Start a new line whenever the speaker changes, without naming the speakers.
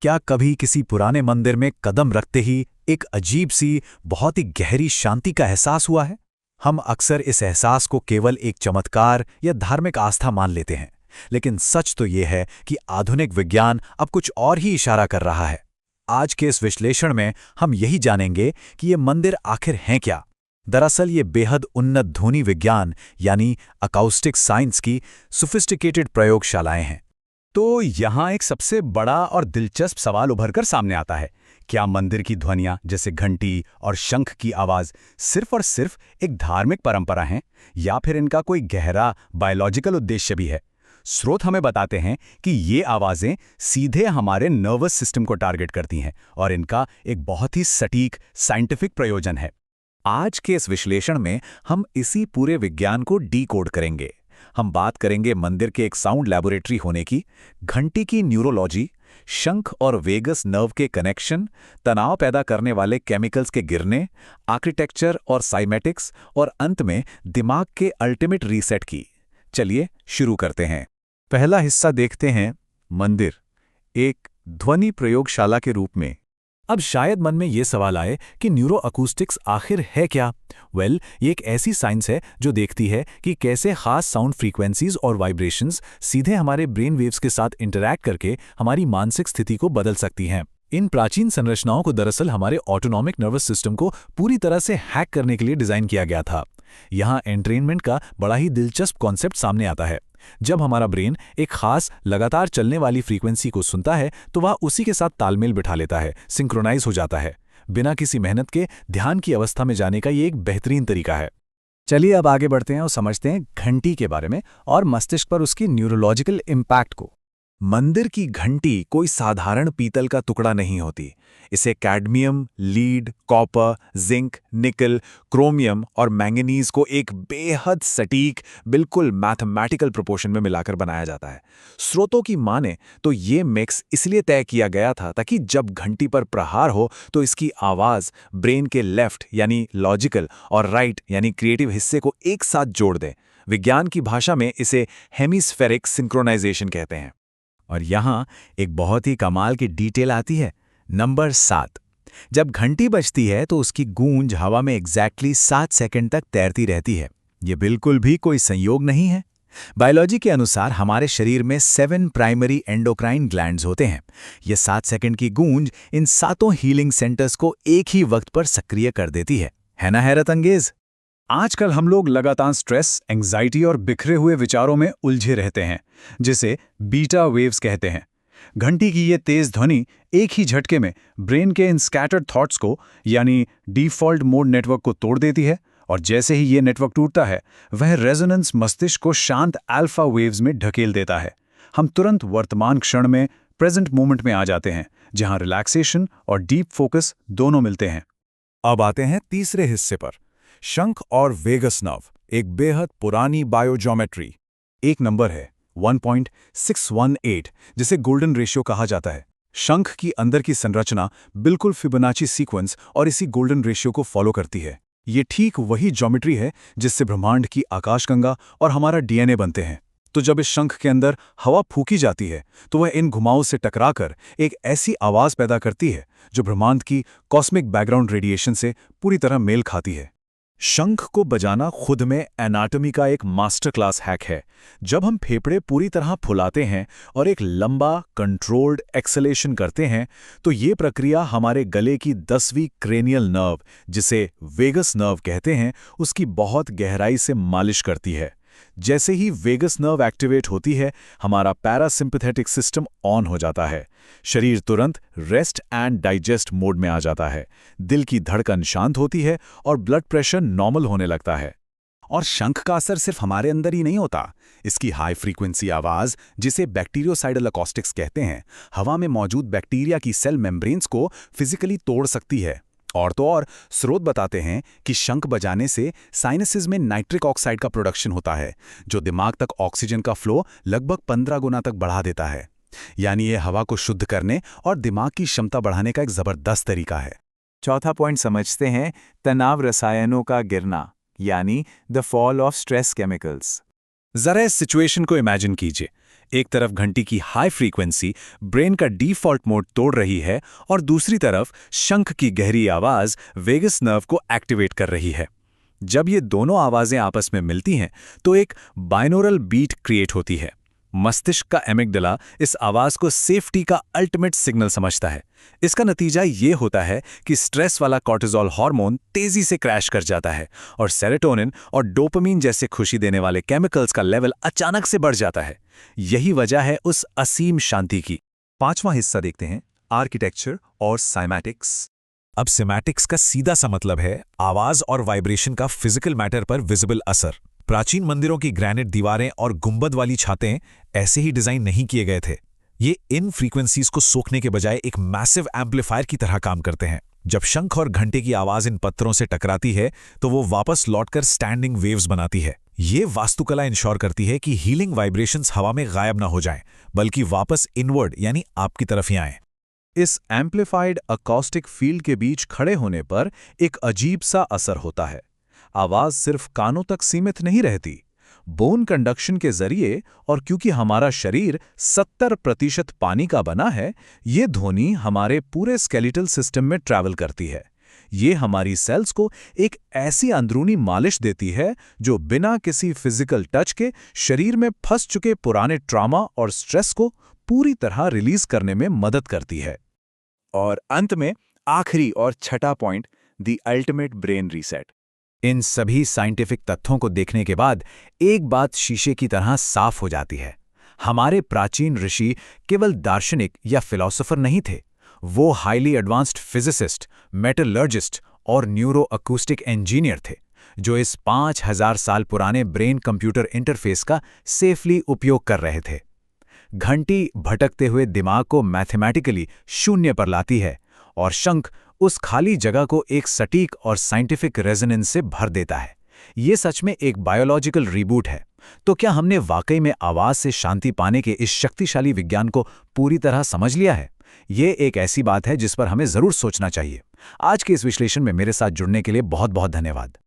क्या कभी किसी पुराने मंदिर में कदम रखते ही एक अजीब सी, बहुत ही गहरी शांति का एहसास हुआ है? हम अक्सर इस एहसास को केवल एक चमत्कार या धार्मिक आस्था मान लेते हैं, लेकिन सच तो ये है कि आधुनिक विज्ञान अब कुछ और ही इशारा कर रहा है। आज के इस विश्लेषण में हम यही जानेंगे कि ये मंदिर आखिर हैं क्या। दरअसल ये बेहद उन्नत ध्वनि विज्ञान यानी अकाउस्टिक साइंस की सोफिस्टिकेटेड प्रयोगशालाएं हैं।
तो यहाँ एक सबसे बड़ा और दिलचस्प सवाल उभरकर सामने आता है। क्या मंदिर की ध्वनियाँ जैसे घंटी और शंख की आवाज़ सिर्फ और सिर्फ एक धार्मिक परंपरा हैं, या फिर इनका कोई गहरा बायोलॉजिकल उद्देश्य भी है? स्रोत हमें बताते हैं कि ये आवाज़ें सीधे हमारे नर्वस सिस्टम को टारगेट करती हैं और इनका एक बहुत ही सटीक साइंटिफिक प्रयोजन है।
आज के इस विश्लेषण में हम इसी पूरे विज्ञान को डीकोड करेंगे। हम बात करेंगे मंदिर के एक साउंड लैबोरेटरी होने की, घंटी की न्यूरोलॉजी, शंख और वेगस नर्व के कनेक्शन, तनाव पैदा करने वाले केमिकल्स के गिरने, आर्किटेक्चर और साइमेटिक्स, और अंत में दिमाग के अल्टीमेट रीसेट की। चलिए शुरू करते हैं। पहला हिस्सा देखते हैं, मंदिर एक ध्वनि प्रयोगशाला के रूप में। अब शायद मन में ये सवाल आए कि न्यूरो अकूस्टिक्स आखिर है क्या? ये एक ऐसी साइंस है जो देखती है कि कैसे खास साउंड फ्रीक्वेंसीज और वाइब्रेशंस सीधे हमारे ब्रेन वेव्स के साथ इंटरैक्ट करके हमारी मानसिक स्थिति को बदल सकती हैं। इन प्राचीन संरचनाओं को दरअसल हमारे ऑटोनॉमिक नर्वस सिस्टम को पूरी तरह से हैक करने के लिए डिजाइन किया गया था। यहाँ एंट्रेनमेंट का बड़ा ही दिलचस्प कॉन्सेप्ट सामने आता है। जब हमारा ब्रेन एक खास लगातार चलने वाली फ्रीक्वेंसी को सुनता है तो वह उसी के साथ तालमेल बिठा लेता है, सिंक्रोनाइज हो जाता है। बिना किसी मेहनत के ध्यान की अवस्था में जाने का ये एक बेहतरीन तरीका है।
चलिए अब आगे बढ़ते हैं और समझते हैं घंटी के बारे में और मस्तिष्क पर उसकी न्यूरोलॉजिकल इम्पैक्ट को।
मंदिर की घंटी कोई साधारण पीतल का टुकड़ा नहीं होती। इसे कैडमियम, लीड, कॉपर, जिंक, निकल, क्रोमियम और मैंगनीज को एक बेहद सटीक, बिल्कुल मैथमेटिकल प्रोपोर्शन में मिलाकर बनाया जाता है। स्रोतों की माने तो ये मिक्स इसलिए तय किया गया था ताकि जब घंटी पर प्रहार हो तो इसकी आवाज़ ब्रेन के लेफ्ट यानी लॉजिकल और राइट यानी क्रिएटिव हिस्से को एक साथ जोड़ दे। विज्ञान की भाषा में इसे हेमिस्फेरिक सिंक्रोनाइजेशन कहते हैं।
और यहाँ एक बहुत ही कमाल की डिटेल आती है। नंबर 7। जब घंटी बजती है तो उसकी गूंज हवा में एग्जैक्टली 7 सेकंड तक तैरती रहती है। ये बिल्कुल भी कोई संयोग नहीं है। बायोलॉजी के अनुसार हमारे शरीर में 7 प्राइमरी एंडोक्राइन ग्लैंड्स होते हैं। ये 7 सेकंड की गूंज इन 7 हीलिंग सेंटर्स को एक ही वक्त पर सक्रिय कर देती है ना हैरत अंगेज?
आजकल हम लोग लगातार स्ट्रेस, एंग्जाइटी और बिखरे हुए विचारों में उलझे रहते हैं, जिसे बीटा वेव्स कहते हैं। घंटी की ये तेज ध्वनि एक ही झटके में ब्रेन के इन स्कैटर्ड थॉट्स को यानी डिफ़ॉल्ट मोड नेटवर्क को तोड़ देती है, और जैसे ही ये नेटवर्क टूटता है वह रेजोनेंस मस्तिष्क को शांत अल्फा वेव्स में ढकेल देता है। हम तुरंत वर्तमान क्षण में, प्रेजेंट मोमेंट में आ जाते हैं, जहां रिलैक्सेशन और डीप फोकस दोनों मिलते हैं। अब आते हैं तीसरे हिस्से पर, शंख और वेगस नर्व, एक बेहद पुरानी बायोज्योमेट्री। एक नंबर है 1.618, जिसे गोल्डन रेशियो कहा जाता है। शंख की अंदर की संरचना बिल्कुल फिबोनाची सीक्वेंस और इसी गोल्डन रेशियो को फॉलो करती है। ये ठीक वही ज्योमेट्री है जिससे ब्रह्मांड की आकाशगंगा और हमारा डीएनए बनते हैं। तो जब इस शंख के अंदर हवा फूकी जाती है तो वह इन घुमावों से टकराकर एक ऐसी आवाज पैदा करती है जो ब्रह्मांड की कॉस्मिक बैकग्राउंड रेडिएशन से पूरी तरह मेल खाती है। शंख को बजाना खुद में एनाटॉमी का एक मास्टर क्लास हैक है। जब हम फेफड़े पूरी तरह फुलाते हैं और एक लंबा कंट्रोल्ड एक्सलेशन करते हैं तो ये प्रक्रिया हमारे गले की 10वीं क्रेनियल नर्व, जिसे वेगस नर्व कहते हैं, उसकी बहुत गहराई से मालिश करती है। जैसे ही वेगस नर्व एक्टिवेट होती है, हमारा पैरासिम्पैथेटिक सिस्टम ऑन हो जाता है। शरीर तुरंत रेस्ट एंड डाइजेस्ट मोड में आ जाता है। दिल की धड़कन शांत होती है और ब्लड प्रेशर नॉर्मल होने लगता है। और शंख का असर सिर्फ हमारे अंदर ही नहीं होता। इसकी हाई फ्रीक्वेंसी आवाज, जिसे बैक्टीरियोसाइडल अकॉस्टिक्स कहते हैं, हवा में मौजूद बैक्टीरिया की सेल मेम्ब्रेन्स को फिजिकली तोड़ सकती है। और तो और स्रोत बताते हैं कि शंख बजाने से साइनसेस में नाइट्रिक ऑक्साइड का प्रोडक्शन होता है, जो दिमाग तक ऑक्सीजन का फ्लो लगभग 15 गुना तक बढ़ा देता है। यानी ये हवा को शुद्ध करने और दिमाग की क्षमता बढ़ाने का एक जबरदस्त तरीका है।
चौथा पॉइंट समझते हैं, तनाव रसायनों का गिरना यानी the fall of stress chemicals.
जरा इस सिचुएशन को इमेजिन कीजिए।
एक तरफ घंटी की हाई फ्रीक्वेंसी ब्रेन का डिफॉल्ट मोड तोड़ रही है और दूसरी तरफ शंख की गहरी आवाज वेगस नर्व को एक्टिवेट कर रही है। जब ये दोनों आवाजें आपस में मिलती हैं तो एक बाइनोरल बीट क्रिएट होती है। मस्तिष्क का एमिगडाला इस आवाज को सेफ्टी का अल्टीमेट सिग्नल समझता है। इसका नतीजा ये होता है कि स्ट्रेस वाला कॉर्टिसोल हार्मोन तेजी से क्रैश कर जाता है और सेरोटोनिन और डोपामिन जैसे खुशी देने वाले केमिकल्स का लेवल अचानक से बढ़ जाता है। यही वजह है उस असीम शांति की।
5वां हिस्सा देखते हैं, आर्किटेक्चर और साइमैटिक्स।
अब सिमैटिक्स का सीधा सा मतलब है आवाज और वाइब्रेशन का फिजिकल मैटर पर विजिबल असर। प्राचीन मंदिरों की ग्रेनाइट दीवारें और गुंबद वाली छातें ऐसे ही डिजाइन नहीं किए गए थे। ये इन फ्रीक्वेंसीज को सोखने के बजाय एक मैसिव एम्पलीफायर की तरह काम करते हैं। जब शंख और घंटे की आवाज इन पत्थरों से टकराती है तो वो वापस लौटकर स्टैंडिंग वेव्स बनाती है। ये वास्तुकला इंश्योर करती है कि हीलिंग वाइब्रेशंस हवा में गायब ना हो जाएं, बल्कि वापस इनवर्ड यानी आपकी तरफ ही आएं।
इस एम्प्लीफाइड अकॉस्टिक फील्ड के बीच खड़े होने पर एक अजीब सा असर होता है। आवाज सिर्फ कानों तक सीमित नहीं रहती। बोन कंडक्शन के जरिए, और क्योंकि हमारा शरीर 70% पानी का बना है, ये ध्वनि हमारे पूरे स्केलेटल सिस्टम में ट्रैवल करती है। ये हमारी सेल्स को एक ऐसी अंदरूनी मालिश देती है जो बिना किसी फिजिकल टच के शरीर में फंस चुके पुराने ट्रॉमा और स्ट्रेस को पूरी तरह रिलीज करने में मदद करती है।
और अंत में आखिरी और छठा point, the ultimate brain reset. इन सभी साइंटिफिक तथ्यों को देखने के बाद एक बात शीशे की तरह साफ हो जाती है। हमारे प्राचीन ऋषि केवल दार्शनिक या फिलोसोफर नहीं थे, वो हाईली एडवांस्ड फिजिसिस्ट, मेटलर्जिस्ट और न्यूरो अकूस्टिक इंजीनियर थे, जो इस 5000 साल पुराने ब्रेन कंप्यूटर इंटरफेस का सेफली उपयोग कर रहे थे। घंटी भटकते हुए दिमाग को मैथमेटिकली शून्य पर लाती है और शंख उस खाली जगह को एक सटीक और साइंटिफिक रेजोनेंस से भर देता है। ये सच में एक बायोलॉजिकल रीबूट है। तो क्या हमने वाकई में आवाज से शांति पाने के इस शक्तिशाली विज्ञान को पूरी तरह समझ लिया है? ये एक ऐसी बात है जिस पर हमें जरूर सोचना चाहिए। आज के इस विश्लेषण में मेरे साथ जुड़ने के लिए बहुत बहुत धन्यवाद।